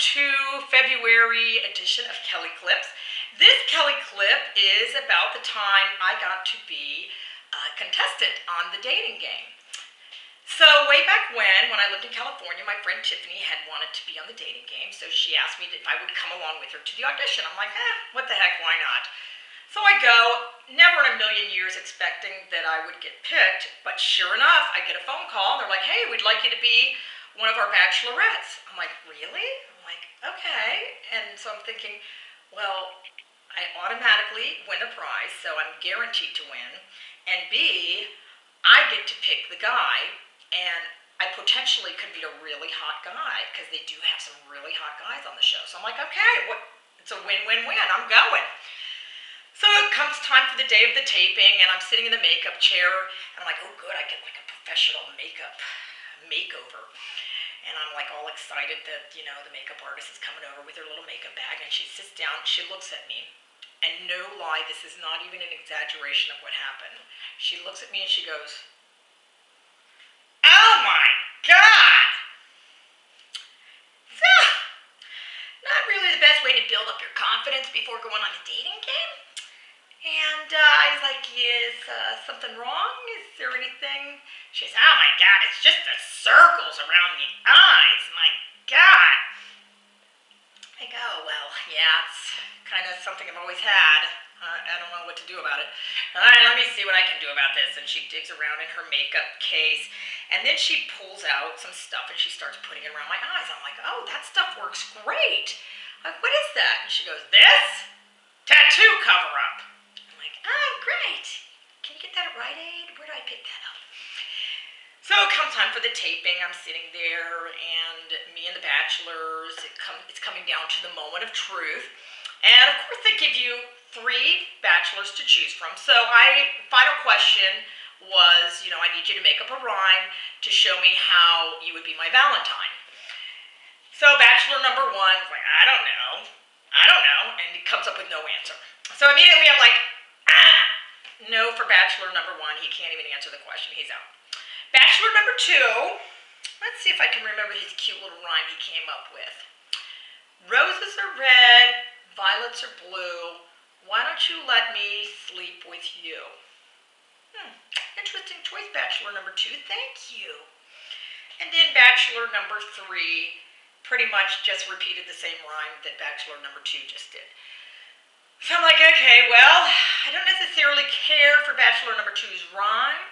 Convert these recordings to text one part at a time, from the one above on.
to February edition of Kelly Clips. This Kelly Clip is about the time I got to be a contestant on the dating game. So way back when I lived in California, my friend Tiffany had wanted to be on the dating game, so she asked me if I would come along with her to the audition. I'm like, what the heck, why not? So I go, never in a million years expecting that I would get picked, but sure enough, I get a phone call, and they're like, hey, we'd like you to be one of our bachelorettes. I'm like, really? I'm like, okay. And so I'm thinking, well, I automatically win a prize, so I'm guaranteed to win. And B, I get to pick the guy, and I potentially could be a really hot guy, because they do have some really hot guys on the show. So I'm like, okay, it's a win-win-win. I'm going. So it comes time for the day of the taping, and I'm sitting in the makeup chair, and I'm like, oh good, I get like a professional makeup makeover. And I'm like all excited that, the makeup artist is coming over with her little makeup bag, and she sits down, she looks at me, and no lie, this is not even an exaggeration of what happened. She looks at me and she goes, oh my God! So, not really the best way to build up your confidence before going on a dating game. And I was like, is something wrong? Is there anything? She says, oh my God, it's just the circles around the eyes. My God. I go, well, yeah, it's kind of something I've always had. I don't know what to do about it. All right, let me see what I can do about this. And she digs around in her makeup case. And then she pulls out some stuff and she starts putting it around my eyes. I'm like, oh, that stuff works great. I'm like, what is that? And she goes, this? Tattoo cover-up. Oh, great. Can you get that at Rite Aid? Where do I pick that up? So it comes time for the taping. I'm sitting there, and me and the bachelors, it's coming down to the moment of truth. And, of course, they give you 3 bachelors to choose from. So final question was, I need you to make up a rhyme to show me how you would be my Valentine. So bachelor number 1's like, I don't know. And he comes up with no answer. So immediately I'm like, no for bachelor number 1. He can't even answer the question. He's out. Bachelor number 2. Let's see if I can remember his cute little rhyme he came up with. Roses are red, violets are blue. Why don't you let me sleep with you? Interesting choice, bachelor number 2. Thank you. And then bachelor number 3 pretty much just repeated the same rhyme that bachelor number 2 just did. So I'm like, okay, well, I don't necessarily care for bachelor number 2's rhyme,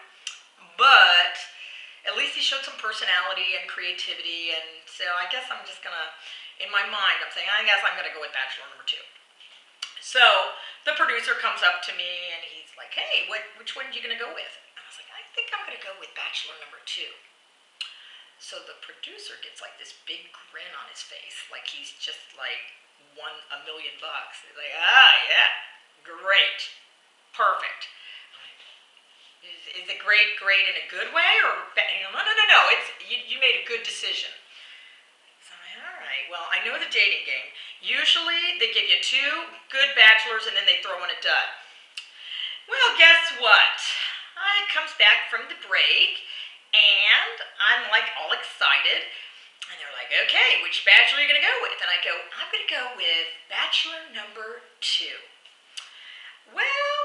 but at least he showed some personality and creativity, and so I guess I'm just gonna, in my mind, I'm saying, I guess I'm gonna go with bachelor number 2. So the producer comes up to me and he's like, hey, which one are you gonna go with? And I was like, I think I'm gonna go with bachelor number 2. So the producer gets like this big grin on his face, like he's just like won $1 million. He's like, yeah, great, perfect. Is it great in a good way, or no? It's you made a good decision. So I'm like, all right. Well, I know the dating game. Usually they give you 2 good bachelors and then they throw in a dud. Well, guess what? I comes back from the break and I'm like all excited. And they're like, okay, which bachelor are you going to go with? And I go, I'm going to go with bachelor number 2. Well,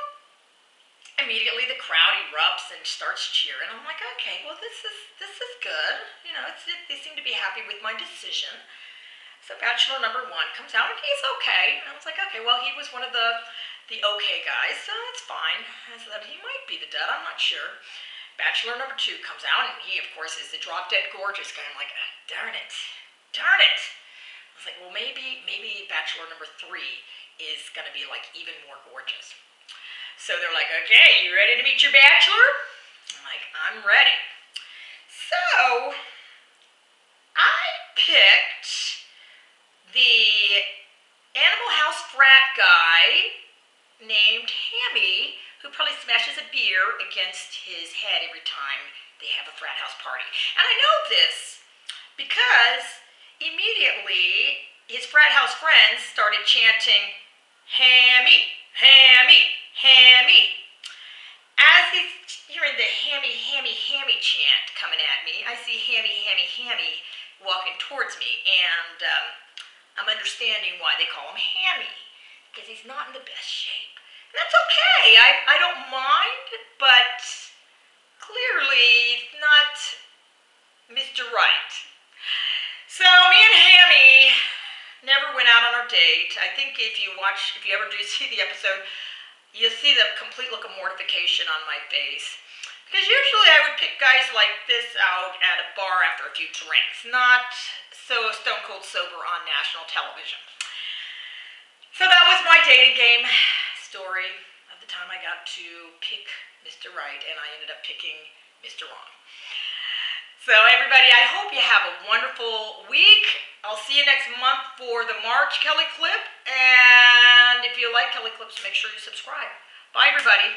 immediately the crowd erupts and starts cheering. I'm like, okay, well, this is good. They seem to be happy with my decision. So bachelor number 1 comes out, and he's okay. And I was like, okay, well, he was one of the okay guys, so it's fine. I said, he might be the dud, I'm not sure. Bachelor number 2 comes out, and he, of course, is the drop-dead gorgeous guy. I'm like, darn it. I was like, well, maybe bachelor number 3 is going to be, like, even more gorgeous. So they're like, okay, you ready to meet your bachelor? I'm like, I'm ready. So I picked the Animal House frat guy named Hammy, who probably smashes a beer against his head every time they have a frat house party. And I know this because immediately his frat house friends started chanting, Hammy, Hammy, Hammy. As he's hearing the Hammy, Hammy, Hammy chant coming at me, I see Hammy, Hammy, Hammy walking towards me, and I'm understanding why they call him Hammy, because he's not in the best shape. And that's okay. I don't mind, but clearly he's not Mr. Right. So me and Hammy never went out on our date. I think if you ever do see the episode, you'll see the complete look of mortification on my face. Because usually I would pick guys like this out at a bar after a few drinks, not so stone cold sober on national television. So that was my dating game story of the time I got to pick Mr. Right, and I ended up picking Mr. Wrong. So everybody, I hope you have a wonderful week. I'll see you next month for the March Kelly Klip. And if you like Kelly Klips, make sure you subscribe. Bye, everybody.